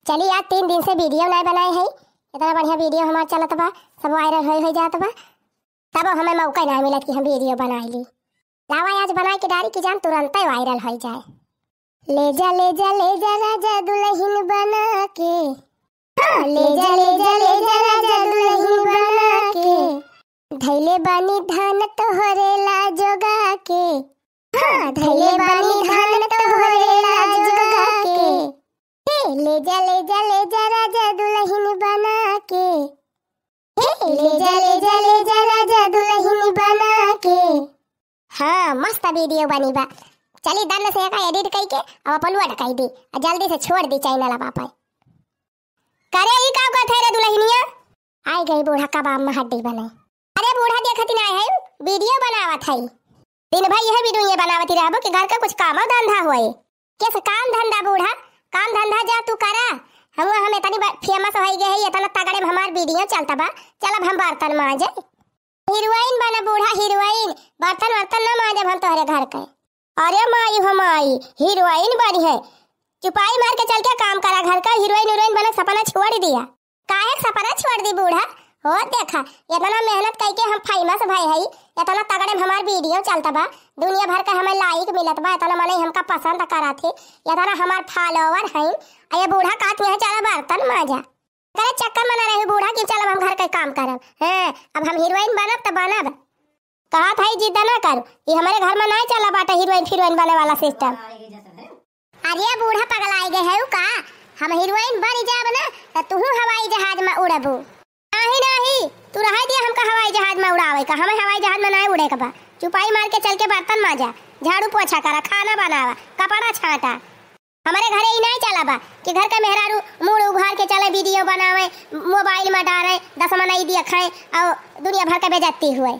चली आज 3 दिन से वीडियो नहीं बनाए है। इतना बढ़िया वीडियो हमारा चलत बा, सब वायरल हो जात बा, तब हमें मौका नहीं मिलत कि हम वीडियो बना ली। लावा आज बना के डाली कि जान तुरंत ही वायरल हो जाए। ले जा ले जा ले जा राजा दुल्हन बना के, ले जा ले जा ले जा राजा दुल्हन बना के, धैले बानी धान तोहरे ला जोगा के, धैले बानी धान तोहरे ला जोगा के, ले जा ले जा ले जा राजा दुल्हन बना के, ले जा ले जा ले जा राजा दुल्हन बना के। हाँ मस्त वीडियो बनी बा। चली दन से का एडिट करके अब अपलोड कर दी और जल्दी से छोड़ दी चैनल पापा। करे ई का थे रे दुल्हनिया? आई गई बूढ़ा कबाब में हड्डी बने। अरे बूढ़ा देखत ना है वीडियो बनावत है। दिन भाई यह वीडियो बनावती रहबो कि घर का कुछ काम धंधा होए। कैसे काम धंधा बूढ़ा? काम धंधा जा तू करा। हम इतनी फेमस हो गए है, इतना तगड़े में हमार वीडियो चलता बा। चल अब हम बर्तन मांजे। हीरोइन बना बूढ़ा, हीरोइन। बर्तन वर्तन ना मांजे हम तोहरे घर के। अरे माई हमारी हीरोइन बनी है। चुपाई मार के चल के काम करा घर का। हीरोइन हीरोइन बना सपना छोड़ दिया। काहे सपना छोड़ दी बूढ़ा? हो देखा इतना मेहनत करके हम फेमस भाई है, इतना तगड़े में हमार वीडियो चलता बा। दुनिया भर का हमें लाइक मिलत बा, इतना मने हमका पसंद करा थे, इतना हमार फॉलोवर है। ये बूढ़ा काट है चला बर्तन मांजा करे चक्कर मना रहे बूढ़ा कि चल हम घर का काम करब। हैं अब हम हीरोइन बनब त बनब। कहा था जिद ना कर, ये हमारे घर में नहीं चला बाटा हीरोइन फिरोइन बने वाला सिस्टम। अरे बूढ़ा पगल आई गए है का? हम हीरोइन बन जाब ना त तू हवाई जहाज में उड़बू। नहीं नहीं तू रह दिया हमका हवाई जहाज में उड़ावे का। हमें हवाई जहाज में नहीं उड़े का बा। चुपाई मार के चल के बर्तन मांजा, झाड़ू पोछा करा, खाना बनावा, कपड़ा छाटा। हमारे घरे ही नहीं चला बा कि घर का मेहरारू मुड़ उघार के चले वीडियो बनावे, मोबाइल में डाले, 10 नहीं दिया खाए और दुनिया भर का बेइज्जती हुए।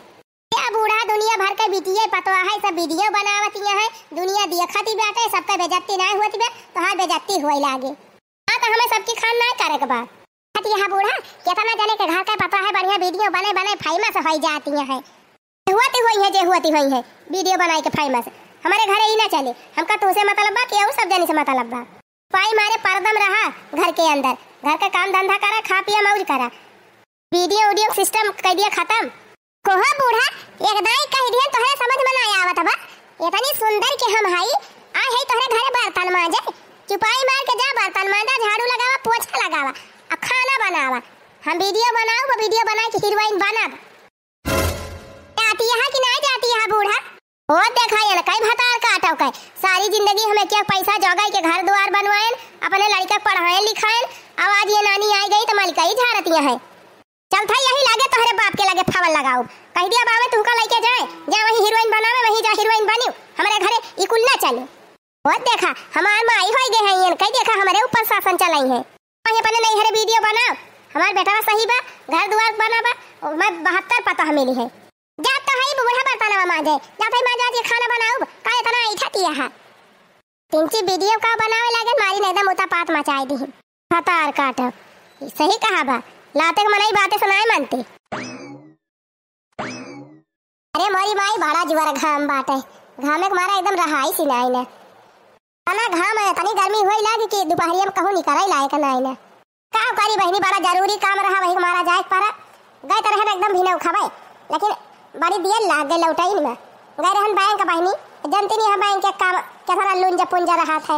क्या बूढ़ा दुनिया भर का बिटिया पतवा है, सब वीडियो बनावती है, दुनिया देखती बाटे, सबका बेइज्जती नहीं होती बे तो हां बेइज्जती होए लागे। हां तो हमें सबकी खान नहीं करे के बा। यह बूढ़ा कितना जाने के घर का पता है बढ़िया वीडियो बने बने फेमस हो जाती है। हुआती हुई है जे हुआती हुई है वीडियो बनाई के फेमस। हमारे घरे ही ना चले, हमका तुझसे मतलब बा कि और सब जाने से मतलब बा। पाई मारे परदम रहा घर के अंदर, घर का काम धंधा करा, खा पिया मौज करा। वीडियो वीडियो सिस्टम कर दिया खत्म। कोहा बूढ़ा एकदम कह दिया तोहरे समझ में ना आवत बा। इतनी सुंदर के हम हई आ है तोहरे घरे बर्तन मांजे। चुपाई मार के जा बर्तन मांजा, झाड़ू लगावा, पोछा लगावा, अब खाना बनावा। हम वीडियो बनाऊ, वो वीडियो बना के हीरोइन बनब। आती है कि नहीं जाती है बूढ़ा? हो देखा ये ना कई भतार काटो कई सारी जिंदगी हमें क्या पैसा जोगाई के घर द्वार बनवाएन, अपने लड़का पढ़ाए लिखाएन। अब आज ये नानी आई गई तो मलिका ही झाड़ती है। चल था यही लागे तोहरे बाप के लगे फावल लगाओ। कह दिया बावे तू का लेके जाए, जा वही हीरोइन बनावे, वही जा हीरोइन बनियो। हमारे घरे इकुल ना चले। हो देखा हमार माई हो गए हैं, ये कह देखा हमारे ऊपर शासन चलाई है। ये पने नहीं हरे वीडियो बनाओ, हमार बेटा सही बा, घर द्वार बनाबा, मैं 72 पता मिली है। जात तो है बूढ़ा बर्तन मांजे, जात है मांजा जे खाना बनाऊ का इतना इच्छा किया है। तिनची वीडियो का बनावे लागे मारी नहीं दम उता पात मचाई दी। फतार काटो सही कहा बा, लाते के मनाई बातें सुनाए मानते। अरे मोरी माई बड़ा जुआर घाम बाटे, घामे के मारा एकदम रहाई सिनाई ने। तना घाम है, तनी गर्मी होई लागी कि दोपहरिया में कहूं निकलई लायक नहीं ने। का करी बहनी बड़ा जरूरी काम रहा वही मारा जाए पर गए तरह एकदम भीना उखावे, लेकिन बड़ी दियल लाग गई लौटाई में। गए रहन बैंक का बहनी जनती नहीं है बैंक के काम कैसा लुंज पुंजा रहा था।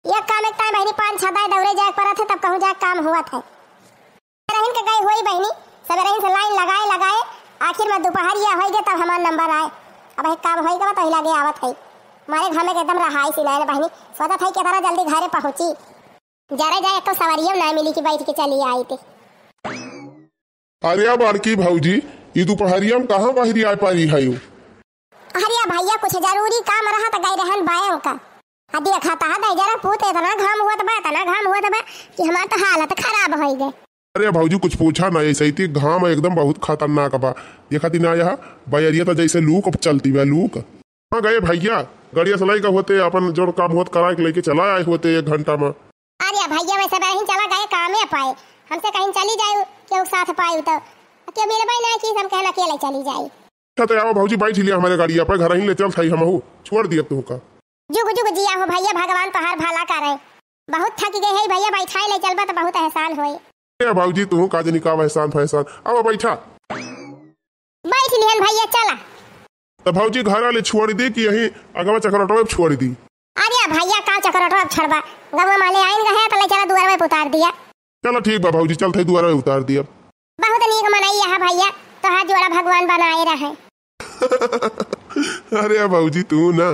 ये काम एक टाइम बहनी 5-6 दाई दौड़े जाए पर थे तब कहूं जाए काम हुआ था। रहन के गई होई बहनी सब रहन से लाइन लगाए लगाए आखिर में दोपहरिया हो गए तब हमार नंबर आए। अब एक काम होई गया तो लागे आवत है मारे घर में एकदम रहाई सिनाए बहनी सोचा था कितना जल्दी घरे पहुंची। जरा जाए तो सवारियों ना मिली कि बैठ के चली आई थी। अरे बड़की भौजी ये दोपहरिया में कहाँ बाहरी आ पाई है? अरे भैया कुछ जरूरी काम रहा तो गई रहन बायों का। देखा था जरा पूछे इतना घाम हुआ था, इतना घाम हुआ था कि हमारा तो हालत खराब हो गई। अरे भौजी कुछ पूछा ना, ऐसे ही घाम एकदम बहुत खतरनाक बा। देखा थी ना यहाँ बैरिया तो जैसे लूक चलती है लूक। हाँ गए भैया गाड़िया सलाई का होते अपन जो काम होत करा के लेके चला आए होते 1 घंटा में। अरे भैया वैसे कहीं चला गए कामे पाए, हमसे कहीं चली जाए क्यों साथ पाए तो क्यों मिलबे ना कि हम कहना अकेले चली जाए। अच्छा तो आओ भौजी बैठ लिया हमारे गाड़िया पर, घर ही ले चल थाई हम छोड़ दिए तू का। जुग जुग जिया हो भैया, भगवान तोहार भला करे। बहुत थक गए है भैया, बैठाए ले चलबा तो बहुत एहसान होई। ए भाऊजी तू का जनी का एहसान फैसान, अब बैठा। बैठ लिहन भैया चला। तो भाऊजी घर वाले छोड़ दी कि यही अगवा चक्रटवा छोड़ दी? अरे भैया का चक्रटवा छड़बा, गवा माले आइन गए तो ले चला दुआर में उतार दिया। चलो ठीक बा भाऊजी, चल थे दुआर में उतार दिया। बहुत नीक मनाई है भैया, तो हाथ जोड़ा भगवान बनाए रहे। अरे भाऊजी तू ना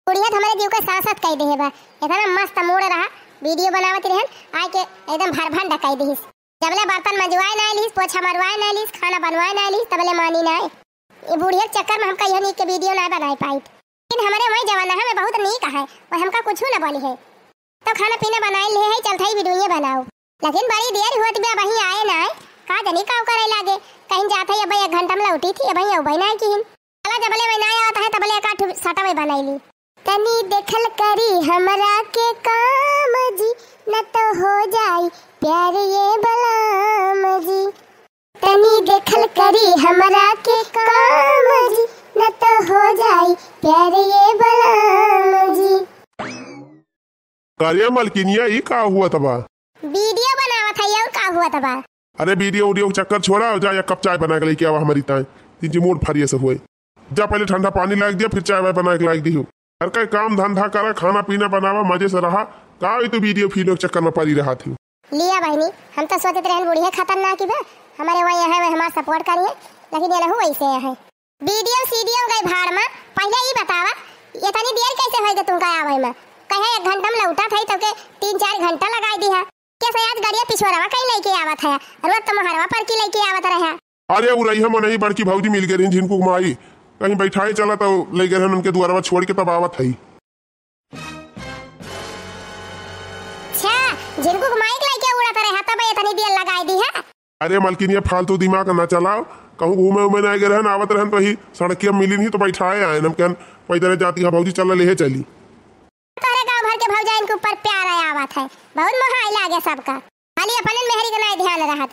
बुढ़िया हमारे जीव का सांसत कह दे बा, इतना मस्त मूड रहा वीडियो बनावत रहन, आए के एकदम भर भर ढकाई दीस। जबले बर्तन मजवाए ना लीस, पोछा मरवाए ना लीस, खाना बनवाए ना लीस, तबले मानी ना। ये बुढ़िया चक्कर में हमका यह नीक के वीडियो ना बनाई पाई। लेकिन हमारे वही जमाना में बहुत नीक है, और हमका कुछ ना बोली है, तो खाना पीना बनाए ले है, चलता ही वीडियो बनाओ। लेकिन बड़ी देर होत बा, वही आए ना का जनी का करे लागे, कहीं जात है अब 1 घंटा में लौटी थी, अब वही ना की चला जबले वही ना आवत है, तबले का सटा में बनाईली। तनी देखल करी हमरा के काम जी, न तो हो जाई प्यार ये बलाम जी। तनी देखल करी हमरा के काम जी, न तो हो जाई प्यार ये बलाम जी। कार्य मलकिनिया ई का हुआ तबा? वीडियो बनावत है, और का हुआ तबा? अरे वीडियो वीडियो चक्कर छोड़ा, जा या कप चाय बना के लेके आवा हमारी ताई, तीन मूड फरिए से हुए। जा पहले ठंडा पानी लाग दिया, फिर चाय वाय बना के लाग दी। हर का काम धंधा करा, खाना पीना बनावा, मजे से रहा। का तो वीडियो फीडियो चक्कर में पड़ी रहा थी। लिया बहनी, हम तो सोचते रहन बुढ़िया खतरनाक की बा, हमारे वही है हमारा सपोर्ट करिए, लेकिन ये लहू वैसे है। वीडियो सीडियो गई भाड़ में, पहले ही बतावा इतनी देर कैसे होएगा तुमका आवे में? कहे 1 घंटा में लौटा था, तो के 3-4 घंटा लगाई दी है। कैसे आज गाड़िया पिछोरवा कहीं लेके आवत है, रोज तो महरवा पर की लेके आवत रहे। अरे वो रही हम नहीं, बड़की भाऊजी मिल गई जिनको माई कहीं बैठाए चला तो ले गए उनके द्वारा छोड़ के तब आवत है। अच्छा जिनको माइक लेके उड़ाता रहा, तब इतनी देर लगाई दी है। अरे मलकिनिया फालतू दिमाग ना चलाओ, कहूँ घूमे उमे ना गए रहन, आवत रहन तो ही सड़किया मिली नहीं तो बैठाए आए हम कहन पैदल जाती है भाऊजी चल ले चली। तोरे गांव भर के भौजा इनके ऊपर प्यार आवत है, बहुत मोहाई लागे सबका, खाली अपन मेहरी के नहीं ध्यान रहत।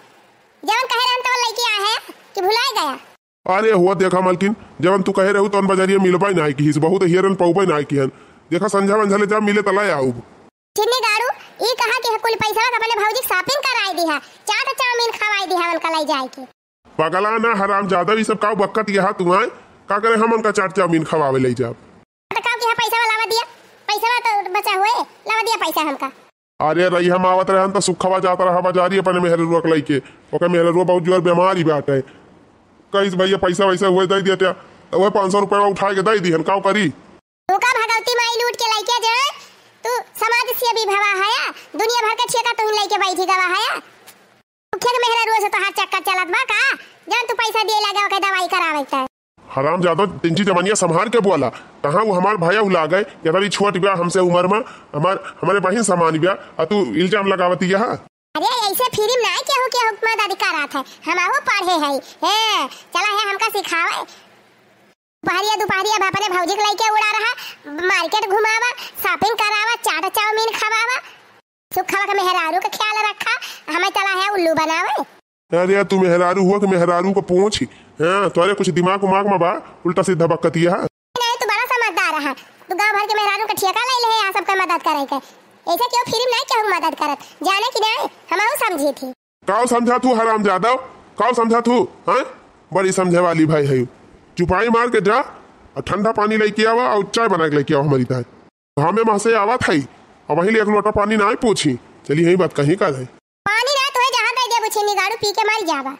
जवन कहे रहन तो लइकी आ है कि भुलाए गया। अरे हुआ देखा मलकिन, जब तू कहे रहू तो बाजारिया मिलबा ना की, बहुत हिरन पौबे ना की। देखा संझा वंझा जब मिले तला आऊ। चिन्नी गाड़ू ई कहा कि कुल पैसा अपने भौजी शॉपिंग कराई दी है, चाट चाउमीन खवाई दी है उनका ले जाए के। पगला ना हराम ज्यादा भी सब का बक्कत यहाँ तू आए का करे, हम उनका चाट चाउमीन खवावे ले जाब। तो का कि पैसा लावा दिया, पैसा तो बचा हुए लावा दिया पैसा हमका। अरे रही हम आवत रहन तो सुखवा जाता रहा बाजारी अपने मेहरुआ के लेके, ओकर मेहरुआ बहुत जोर बीमारी बाटे, कहीं भैया पैसा वैसा हुए दे दिया, वो 500 रुपया उठा के दे दी का करी। तू का भगवती माई लूट के लेके जाए, तू समाज से भी भवा है, दुनिया भर के ठेका तू लेके बैठी गवा है। मुख्य मेहरा रोज तो हाथ चक्कर चलत बा का, जब तू पैसा दे लगा के दवाई करावे है। हराम ज्यादा तिंची जमानिया संभाल के बोला, कहाँ वो हमार भाया हुला गए, या तरी छोट ब्या हमसे उम्र में, हमारे बहन समान ब्या, और तू इल्जाम लगावती यहाँ। अरे ऐसे फिल्म ना केहू के हुक्म अधिकार है, हम आहू पढ़े है, चला है हमका सिखावे। दोपहरिया अपने भौजी के लेके उड़ा रहा, मार्केट घुमावा, शॉपिंग करावा, चाट चाउमीन खवावा, सुखवा के मेहरारू का ख्याल रखा, हमें चला है उल्लू बनावे। अरे तू मेहरारू हुआ कि मेहरारू को पूछी, हाँ तोरे कुछ दिमाग उमाग में बा, उल्टा सीधा बकतिया। नहीं तू बड़ा समझदार रहा, तू गांव भर के मेहरारू का ठेका ले ले यहाँ सबका मदद करे के, ऐसे क्यों फिल्म नहीं क्यों मदद करत, जाने की नहीं हम समझी थी। काऊ समझा तू हराम ज्यादा, काऊ समझा तू, हाँ बड़ी समझे वाली भाई है। चुपाई मार के जा और ठंडा पानी लेके आवा और चाय बना के लेके आओ हमारी ताई, हमें वहां से आवा था और वहीं एक लोटा पानी ना पूछी, चलिए यही बात कहीं का है। पानी ना तो जहाँ दे दे बुछनी गाड़ू पी के मर जावा।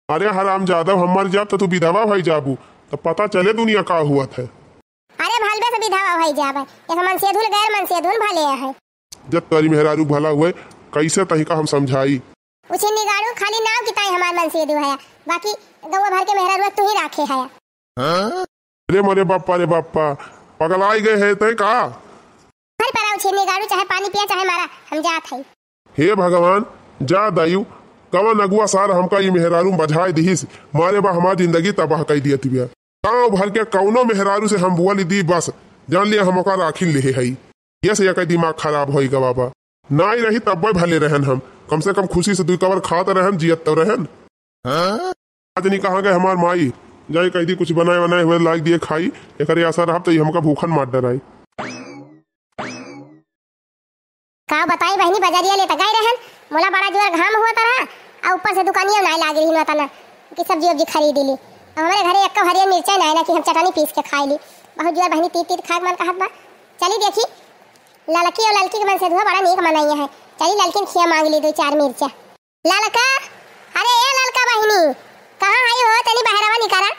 अरे हराम ज्यादा हम मर जाब तो तू विधवा भाई जाबू तो पता चले दुनिया का हुआ था। अरे भलबे से विधवा भाई जावे, एक मन से धुल गैर मन से धुल भले है। जब तारी मेहरारू भला हुए कैसे तही का हम समझाई, उछनी गाड़ू खाली नाव की ताई हमार मन से दु है, बाकी गौवा भर के मेहरारू तू ही राखे है। अरे मरे बाप्पा रे बाप्पा, पगलाई गए है तय का। हर पर उछनी गाड़ू चाहे पानी पिया चाहे मारा, हम जात है। हे भगवान जा दायु कवन अगुआ सार हमका ये मेहरारू बझाए दिहिस, मारे बा हमार जिंदगी तबाह कर दिया तिबिया। गाँव भर के कौनो मेहरारू से हम बुआ दी, बस जान लिया हम ओकर राखिन ले है। ये से एक दिमाग खराब होई गा बाबा, ना ही रही तब भले रहन, हम कम से कम खुशी से 2 कवर खात रहन, जियत तो रहन। आज नहीं कहा गए हमार माई, जाए कह दी कुछ बनाए बनाए हुए लाग दिए खाई, एक असर रहा तो हमका भूखन मार डराई। का बताई बहनी बाजारिया ले त गई रहन मोला बड़ा जोर घाम हुआ रहा और ऊपर से दुकानिया नहीं लाग रही ना तना कि सब्जी वब्जी खरीद ली। हमारे घरे एक हरियर मिर्चा नहीं ना कि हम चटनी पीस के खाई ली। बहुत जोर बहनी तीत तीत खाक मन कहत बा। चली देखी ललकी और ललकी के मन से धुआ बड़ा नीक मनाई है। चली ललकी खिया मांग ली 2-4 मिर्चा। ललका अरे ए ललका बहनी कहाँ आई हो तनी बहरावा निकारा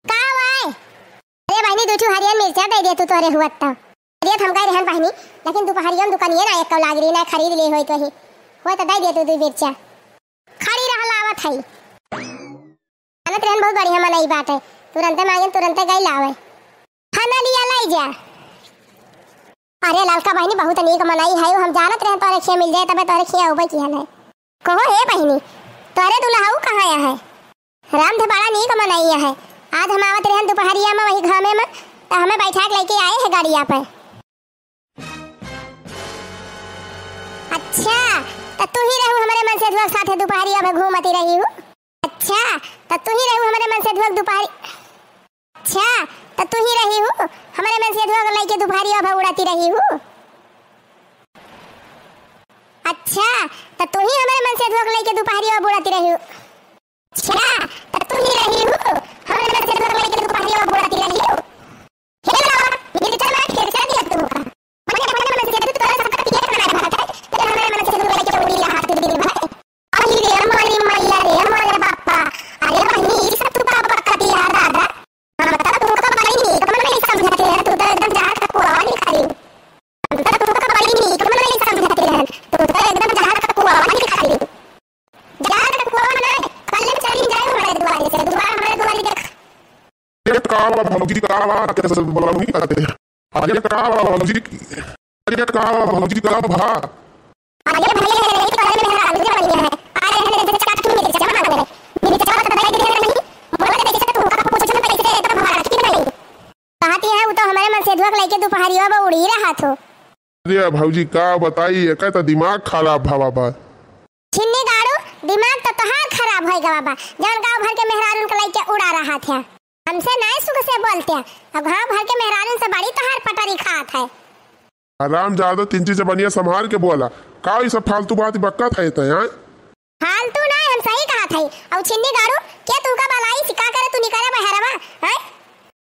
का वाई। अरे बहनी 2 हरियर मिर्चा दे दे तू तोरे हुआ त अरे हम गए रहन बहनी लेकिन दोपहरिया में दुकानिया ना एक लाग रही ना खरीद ले होई कहीं हो तो दे दे तू 2 मिर्चा खड़ी रह लावत है। अनत रहन बहुत बढ़िया मनाई बात है तुरंत मांगे तुरंत गई लावे खाना लिया लाई जा। अरे ललका बहनी बहुत नीक मनाई है हम जानत रहे तोरे खिया मिल जाए तबे तोरे खिया होबे की है। कहो हे बहनी तोरे दुल्हाऊ कहाँ आया है। राम थे बड़ा नीक मनाई है। आज हम आवत रहन दोपहरिया में वही घामे में तो हमें बैठा के लेके आए हैं गाड़िया पे। अच्छा तो तू ही रहू हमारे मन से धुआ साथे दोपहरिया में घूमती रही हूँ। अच्छा तो तू ही रहू हमारे मन से धुआ दोपहरी अच्छा तो तू ही रही हूँ हमारे मन से धुआ लेके दोपहरिया में उड़ाती रही हूँ। अच्छा तो तू ही हमारे मन से धुआ लेके दोपहरिया में उड़ाती रही हूँ। अच्छा तो तू ही रही हूँ हमारे मन से धुआ लेके दोपहरिया में उड़ाती रही हूँ। हे ना ये चल मैं फिर चल दिया तू का मैं मन से तू तोरा सब का ना भाता है तेरे हमारे मन से धुआ लेके उड़ी हाथ दे दे भाई आई रे हमारी मैया रे हमारे बापा अरे बहनी सब तू बाप का दिया दादा हम बता तू का बड़ी नहीं तो मैं नहीं समझते है तू तो एकदम जहां तक पूरा नहीं खड़ी तू का बड़ी नहीं तो मैं नहीं समझते है तू तो एकदम जहां तक पूरा नहीं खड़ी जहां तक पूरा नहीं कल चली जाए हमारे द्वारे से दोबारा हमारे द्वारे देख ये कावा भौजी कावा कैसे बोला नहीं करते हैं। अरे कावा भौजी अरे कावा भौजी का भा अरे भैया ये तो अरे मेरा आलू बन गया है अरे मेरे चचा तुम मेरे चचा मांग रहे मेरे चचा का दवाई दे रहे नहीं बोला दे चचा तुम का पूछो ना पैसे तो हमारा की नहीं कहती है वो तो हमारे मन से धुआ लेके दोपहरिया में उड़ी रहा था। अरे भौजी का बताइए का तो दिमाग खराब भावा बा छिन्नी गाड़ू दिमाग तो तोहार खराब होई गा बाबा जान गांव भर के मेहरारून के लेके उड़ा रहा था हमसे नहीं सुख से बोलते अब गांव भर के मेहरारून से बड़ी तोहार पटरी खात है। आराम ज्यादा 3 चीज बढ़िया संभाल के बोला का ये सब फालतू बात बक्का था ये यार फालतू नहीं हम सही कहा था। और छिन्नी गाड़ू क्या तू का बलाई सिखा करे तू निकले बहरवा हैं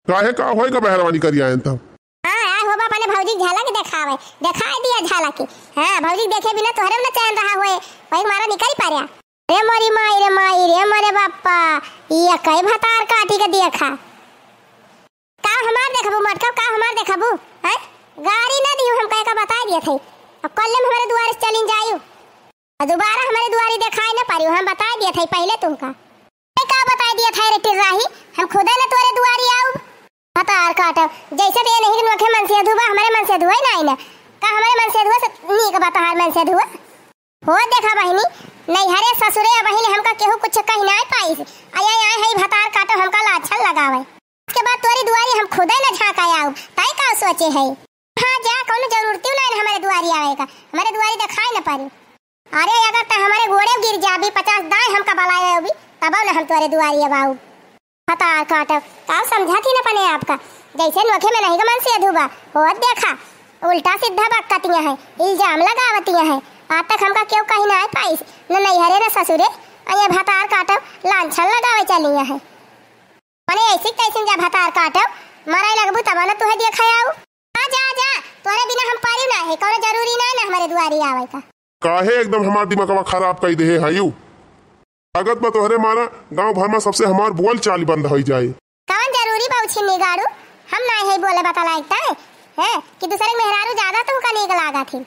काहे का होएगा बहरवानी करी आए तब हां आ हो बाबा ने भौजी झलक दिखावे दिखाई दिया झलक हां भौजी देखे बिना तोहरे न चैन रहा होए भाई मारा निकल पारिया रे माई रे मोरे बाप्पा ये कई भतार काटी के देखा का हमार देखबू मटका का हमार देखबू हैं गाड़ी ना दियो हम कह का बता दिए थे अब कल में हमारे द्वार से चलिन जायू और दोबारा हमारे द्वारी दिखाई ना पारियो हम बता दिए थे पहले तुमका का बता दिया था रे टिर्राही हम खुद ना तोरे द्वारी आऊ भतार काट जैसे भी नहीं नोखे मन से धुआ हमारे मन से धुआ नहीं ना का हमारे मन से धुआ नीक बता मन से धुआ हो देखा बहनी नहीं हरे ससुरे बहनी हमका केहू कुछ कहीं ना पाई आया आया है भतार काटो हमका अच्छा लगावे उसके बाद तोरी दुआरी हम खुद ही ना झांका आऊ ताई का सोचे है हां जा कोनो जरूरत नहीं हमारे दुआरी आवे का हमारे दुआरी दिखाई ना पारी अरे अगर त हमारे घोड़े गिर जाबी 50 दाई हमका बलाए होबी तब ना हम तोरे दुआरी आऊ भतार काटो का समझाती ना पने आपका जैसे नोखे में नहीं मन से अधूबा हो देखा उल्टा सीधा बकतियां है इल्जाम लगावतियां है आज तक हमका क्यों कहीं ना पाई न नहीं हरे न ससुरे ये भतार काटब लांछन लगावे चलिया है मने ऐसे कैसे जा भतार काटब मराई लगबू तब ना तुहे देखा आऊ आ जा जा तोरे बिना हम पारी ना है कोनो जरूरी ना ना हमारे दुआरी आवे का काहे एकदम हमार दिमागवा खराब कई दे हायू अगत में तोहरे मारा गांव भर में सबसे हमार बोल चाल बंद हो जाए कौन जरूरी बाऊ छिन्नी गाड़ू हम ना है बोले बता लगता है कि दूसरे मेहरारू ज्यादा तुमका नीक लागा थी।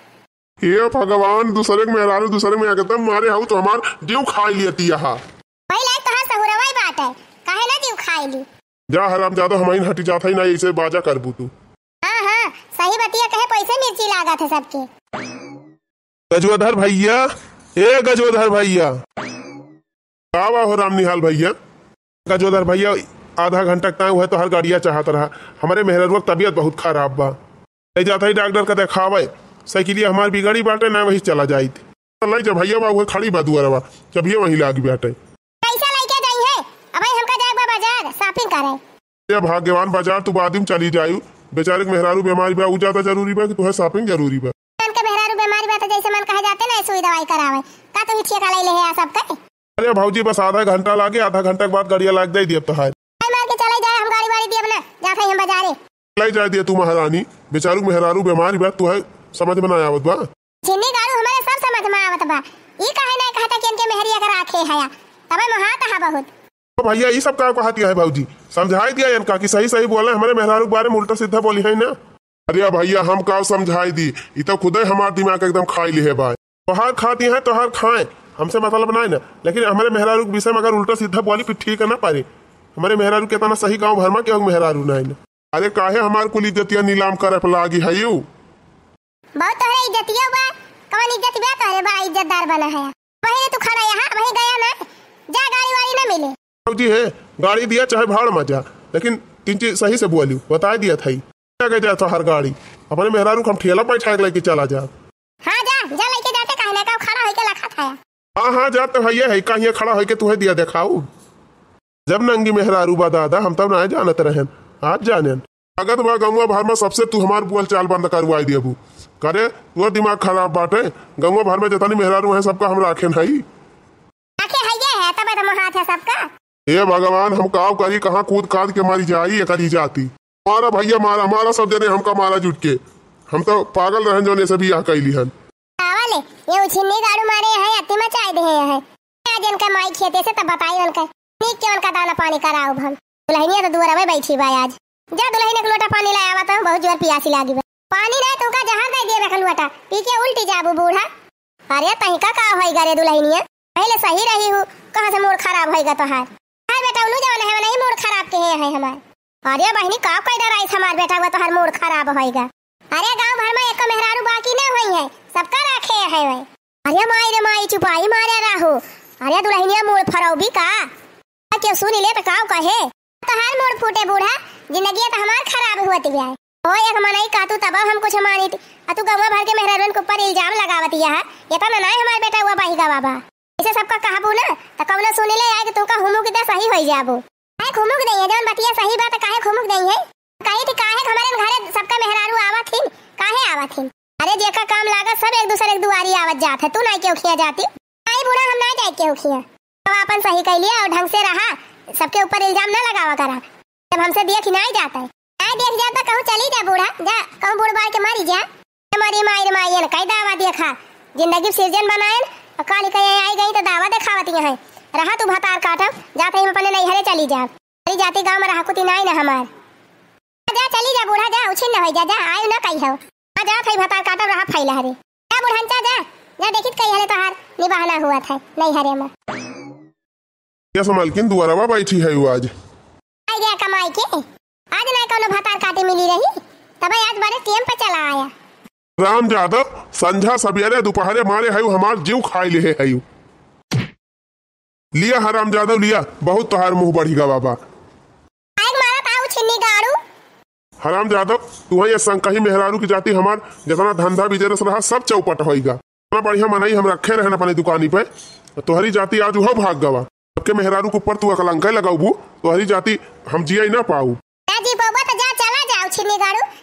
ये भगवान दूसरे के मेहरारू दूसरे में आके तब मारे हाउ तो हमार जीव खाई लेती है पहले तो हां सहुरवाई बात है काहे ना जीव खाई ली जा हराम ज्यादा हमारी हटी जाता ही ना ऐसे बाजा करबू तू हां सही बतिया कहे पैसे मिर्ची लागा थे सबके गजवधर भैया ए गजवधर भैया कावा हो राम निहाल भैया गजवधर भैया आधा घंटा टाइम हुआ तो हर गाड़िया चाहता रहा हमारे मेहररुआ तबीयत बहुत खराब बा ले जाता ही डॉक्टर का देखावे साइकिलिया हमारी बिगड़ी बाटे ना वही चला जाई थी जब भैया बा खड़ी बा दुआरवा जब ये वही लाग बाटे पैसा लेके जाई है अबे हमका जाए बा बाजार शॉपिंग करे ये भाग्यवान बाजार तू बादिम चली जायू बेचारे के मेहरारू बीमारी बा उ ज्यादा जरूरी बा कि तुहे शॉपिंग जरूरी बा के जैसे मन कहे जाते ना सुई दवाई करावे का तू हिटिया का ले है सब का। अरे भाजी बस आधा घंटा लागे, आधा घंटा के बाद गाड़िया लाग जाए दिए तो है मार के चले जाए हम गाड़ी वाड़ी दिए ना जाते हम बाजारे ले जाए दिए। तू महारानी बेचारू मेहरारू बीमारी बात तू है समझ में ना आवत बा। चिन्नी गाड़ू हमारे सब समझ में आवत बा। ई काहे नहीं कहता कि इनके मेहरिया का राखे है तबे महात है बहुत। तो भैया ये सब का कहती है भाजी समझाई दिया इनका कि सही सही बोले हमारे मेहरारू के बारे में उल्टा सीधा बोली है ना। अरे भैया हम का समझाई दी ये तो खुद ही हमारे दिमाग एकदम खाई ली है भाई। तोहार खाती है तोहार खाए हमसे मतलब नहीं ना, लेकिन हमारे मेहरारू के विषय में अगर उल्टा सीधा बोली फिर ठीक है ना पारे। हमारे मेहरारू के तना सही गाँव भर में क्या मेहरारू नहीं ना। अरे काहे हमारे कुल इज्जतिया नीलाम करे लागी है यू बहुत तोहरे इज्जतिया बा कौन इज्जत बा तोहरे बड़ा इज्जतदार बना है। वही तू खड़ा यहाँ वही गया ना जा गाड़ी वाड़ी ना मिले जी है गाड़ी दिया चाहे भाड़ में जा, लेकिन तीन चीज सही से बोली बता दिया था जा तो हर गाड़ी अपने मेहरारू हम ठेला बैठा के लेके चला जा। हाँ जा जा लेके जाते कहने का खड़ा होके लखा था। हाँ हाँ जा तो भैया है कहीं खड़ा होके तुहे दिया दिखाऊ जब नंगी मेहरारू बा दादा हम तब ना जानत रहे आज जाने अगर तुम्हारा गंगा भर में सबसे तू हमार बोल चाल बंद करवाई दिया बू करे तू दिमाग खराब बाटे। गंगा भर में जितनी मेहरारू है सबका हम राखे नहीं है तब तो हाथ है सबका। ये भगवान हम काव करी कहाँ कूद काद के मारी जाई करी जाती मारा भैया मारा मारा सब जने हमका मारा जुट के हम तो पागल रहन जोने से भी यहाँ कैली हन आवले ये उछिन्नी गाड़ू मारे है अति मचाई दे है आज इनका माई खेते से तब बताई उनका नीक के उनका दाना पानी कराओ हम। दुल्हनिया तो दूर में बैठी बा आज जा दुल्हन एक लोटा पानी लाया हुआ तो बहुत जोर प्यासी लागी बा। पानी नहीं तुमका जहां दे दिए रखल लोटा पी के उल्टी जाबू बूढ़ा। अरे तहिका का होइगा रे दुल्हनिया पहले सही रही हूँ कहाँ से मूड खराब होएगा तोहार। हाय बेटा उनु जवान है नहीं मूड खराब के है हमार। अरे बहनी का कोई डराई हमार बेटा हुआ तोहार मूड खराब होएगा। अरे गांव भर में एक मेहरारू बाकी ना हुई है सबका राखे है वे। अरे माई रे माई चुपाई मारे राहू। अरे दुल्हनिया मूड फरौबी का क्यों सुन ले तो काव कहे तोहार मूड फूटे बूढ़ा जिंदगी तो हमार खराब हुआ है। ओ एक मनई का तू तब हम कुछ मानी थी तू गांव भर के मेहरारू के ऊपर इल्जाम लगावती है ये तो ना हमार बेटा हुआ बाही का बाबा इसे सबका कहबू ना तो कवनो सुने ले आए कि तू का हुमुक दे सही होई जाबू। काहे खुमुक दई है जवन बतिया सही बात काहे खुमुक दई है कही थी काहे हमारे घरे सबका मेहरारू आवत थी काहे आवत थी। अरे जेका काम लागत सब एक दूसरे के दुआरी आवत जात है तू नहीं के उखिया जाती आई बूढ़ा हम नहीं जाए के उखिया तो अपन सही कह लिया और ढंग से रहा सबके ऊपर इल्जाम ना लगावा करा। जब हमसे देख ही नहीं जाता है नहीं देख जाता कहूँ चली जा बूढ़ा जा कहूँ बूढ़ बार के मारी जा हमारी माई माई कई दावा देखा जिंदगी सिरजन बनाए और काली कहीं आई गई तो दावा दिखावती है रहा तू भतार काटब जाते ही अपने नहीं हरे चली जा चली जाती गाँव में रहा कुछ नहीं ना हमार जा चली जा बूढ़ा जा उछिन न हो जा आयु ना कही हो जा थई भतार काटब रहा फैला हरे जा बूढ़ा जा देखित कही हरे तोहार निभाना हुआ था नहीं हरे में क्या संभालकिन दुआरा बैठी है आज आई गया कमाई के आज नहीं कोनो भतार काटे मिली रही तब आज बड़े टेम पे चला आया। राम यादव संझा सवेरे दोपहरे मारे है हमार जीव खाई ले है लिया हराम यादव लिया बहुत तोहार मुंह बढ़ी गा बाबा हराम यादव तू ये संकही मेहरारू की जाती हमार जितना धंधा बिजनेस रहा सब चौपट होगा इतना बढ़िया मनाई हम रखे रहना अपनी दुकानी पे तोहरी जाती आज वह भाग गवा सबके मेहरारू के ऊपर तू अकलंका लगाऊ तोहरी जाती हम जिया ना पाऊ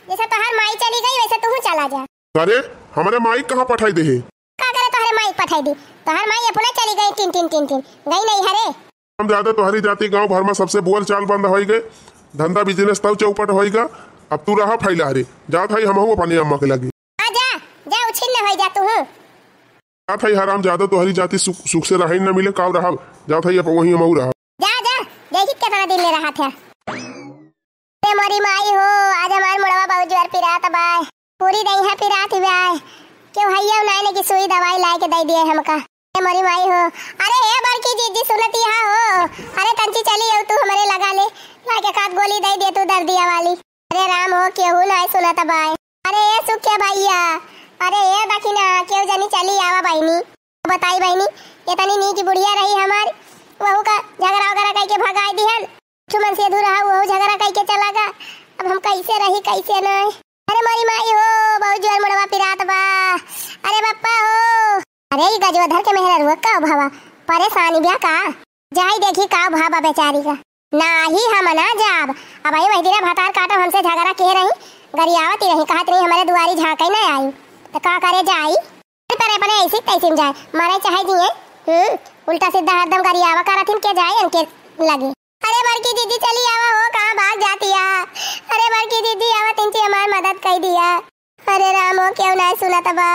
जैसे तोहर माई चली गई वैसे तू चला जा। अरे हमारे माई कहाँ पठाई दे का करे तोहरे माई पठाई दी तोहर माई अपने चली गई टिन टिन टिन टिन गई नहीं हरे हम ज्यादा तोहरी जाती गांव भर में सबसे बोल चाल बंद हो गए धंधा बिजनेस तब चौपट होएगा अब तू रहा फैला रे जात है हम अपनी अम्मा के लगी जा जा उछिन न हो जा तू जात है हराम ज्यादा तोहरी जाती सुख से रही न मिले काव रहा जात है वही हम रहा जा जा देखी कितना दिन ले रहा था मोरी माई हो आज हमार मुड़वा बहुत जोर पिरात बाय पूरी दई है पिरात बाय क्यों हैया नाने की सुई दवाई लाए के दे दिए हमका मोरी माई हो। अरे हे बड़की जीजी सुनती है हो अरे कंची चली हो तू हमारे लगा ले लाके काट गोली दे दे तू दर्दिया वाली। अरे राम हो केहू नहीं सुनता बाय अरे ये सुखे भैया अरे ये दखिना केहू जनी चली आवा बहनी बताई बहनी ये तनी नी की बुढ़िया रही हमारी वहू का झगड़ा वगैरह कह के भगाई दिहन चुमन से दूर रहा वो झगड़ा कह के चला गा अब हम कैसे रही कैसे नहीं। अरे मोरी माई हो बहुत जोर मुड़वा पिरात बा अरे बप्पा हो अरे ये गजवधर के मेहर हुआ का भावा परेशानी ब्या का जाई देखी का भावा बेचारी का नाही हम ना जाब अब आई वही दिन भतार काटो हमसे झगड़ा के रही गरियावती रही कहत रही हमारे दुआरी झांके नहीं आई तो का करे जाई तर अपने ऐसी तैसी में जाए मारे चाहे दिए उल्टा सीधा हरदम करी आवा करथिन के जाए उनके लगे। अरे बड़की दीदी चली आवा हो कहाँ भाग जाती है। अरे बड़की दीदी आवा तिनची हमारी मदद कर दिया। अरे राम हो क्यों नहीं सुना तबा।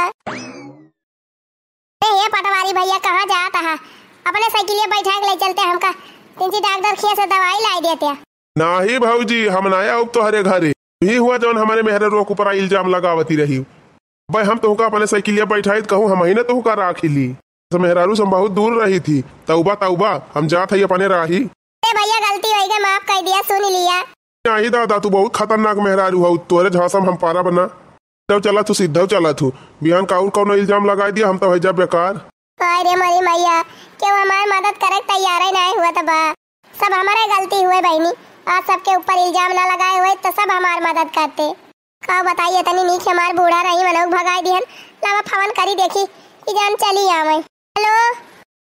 ये पटवारी भैया कहाँ जाता है अपने साइकिलिया बैठा के ले चलते हमका तिनची डॉक्टर खिया से दवाई लाई देते। नाही भाऊजी हम नया अब तो हरे घरे ही हुआ जौन हमारे मेहरे रोक ऊपर इल्जाम लगावती रही भाई हम तुहका अपने साइकिलिया बैठाई कहूँ हम ही ना तुहका राखी ली तो मेहरारू से बहुत दूर रही थी तौबा तौबा हम जात है अपने राही। भैया गलती हो गई माफ कर दिया सुन लिया। नहीं दादा तू बहुत खतरनाक मेहरारू हो तोरे झांसम हम पारा बना तब चला तू सीधा चला तू बिहान का कौन इल्जाम लगा दिया हम तो है जब बेकार। अरे मरी मैया क्यों हमारी मदद करे तैयार ही नहीं हुआ तबा सब हमारे गलती हुए बहनी आज सबके ऊपर इल्जाम ना लगाए हुए तो सब हमारी मदद करते। का बताइए तनी नीचे हमार बूढ़ा रही मनोक भगाई दिहन लावा फवन करी देखी कि जान चली आवे। हेलो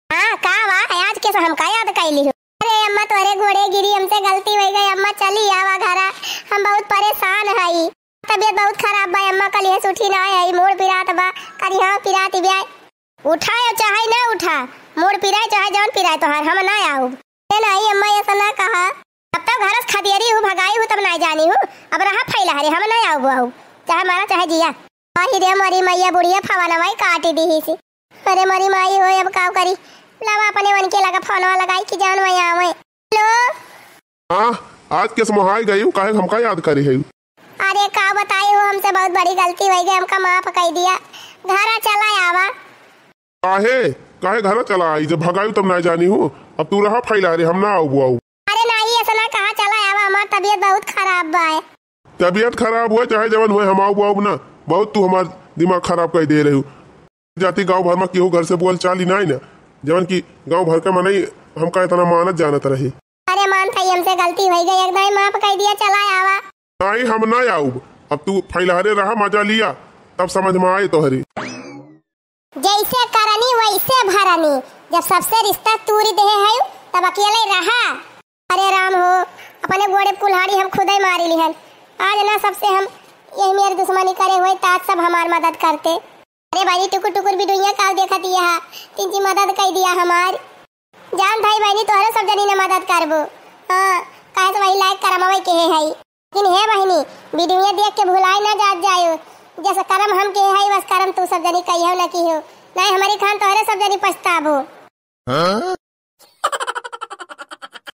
हाँ का वाह आज के हम का याद कैली हो। अरे अम्मा तोरे घोड़े गिरी हमसे गलती हो गई अम्मा चली आवा घरा हम बहुत परेशान हई तबीयत बहुत खराब बा अम्मा कल ये उठी ना आई मोड़ पिरात बा करी हां पिराती बिया उठाए चाहे ना उठा मोड़ पिराए चाहे जान पिराए तो हम ना आऊ नहीं अम्मा ऐसा ना कहा अब तक घर खदियरी हूँ भगाई हूँ तब नहीं जानी हूँ अब रहा फैला हरे हम नहीं आऊ बुआऊ चाहे मारा चाहे जिया वही रे मरी मैया बुढ़िया फवाना भाई काटी दी सी। अरे मरी माई हो अब का करी लावा अपने मन के लगा फोनवा लगाई कि जान मैं आवे। हेलो हाँ आज के समहाई गई हूँ काहे हमका याद करी है। अरे का बताई हो हमसे बहुत बड़ी गलती हो गई हमका माफ कर दिया घर चला आवा। काहे काहे घर चला आई जब भगाई तब नहीं जानी हूँ अब तू रहा फैला रे हम ना आऊ बुआऊ। अरे नहीं ऐसा ना कहा चला आवा हमारी तबीयत बहुत खराब बा है। तबीयत खराब हुआ चाहे जवन हुए हम आऊ बुआऊ ना बहुत तू हमार दिमाग खराब कर दे रही हूँ जाती गांव भर में केहू घर से बोल चाली नहीं ना जवन की गांव भर के मनई हमका इतना मानत जानत रही। अरे मान थई हमसे गलती हो गई एकदम माफ कर दिया चला आवा। नहीं हम ना आऊ अब तू फैलहारे रहा मजा लिया तब समझ में आए तोहरी। जैसे करनी वैसे भरनी जब सबसे रिश्ता तूरी दे है तब अकेले रहा। अरे राम हो अपने गोड़े कुल्हाड़ी हम खुद ही मारी लिहन आज ना सबसे हम यही मेरी दुश्मनी करे हुए ताज सब हमार मदद करते। अरे भाई टुकुर टुकुर भी दुनिया काल देखा दिया तिनची मदद कर दिया हमार जान भाई बहनी तोहरे सब जनी ने मदद करबो। हाँ काहे तो वही लायक करम वही के है लेकिन हे बहनी वीडियो देख के भुलाई ना जात जायो जैसे करम हम के है बस करम तू सब जनी कहियो ना की हो नहीं हमारी खान तोहरे सब जनी पछताबो।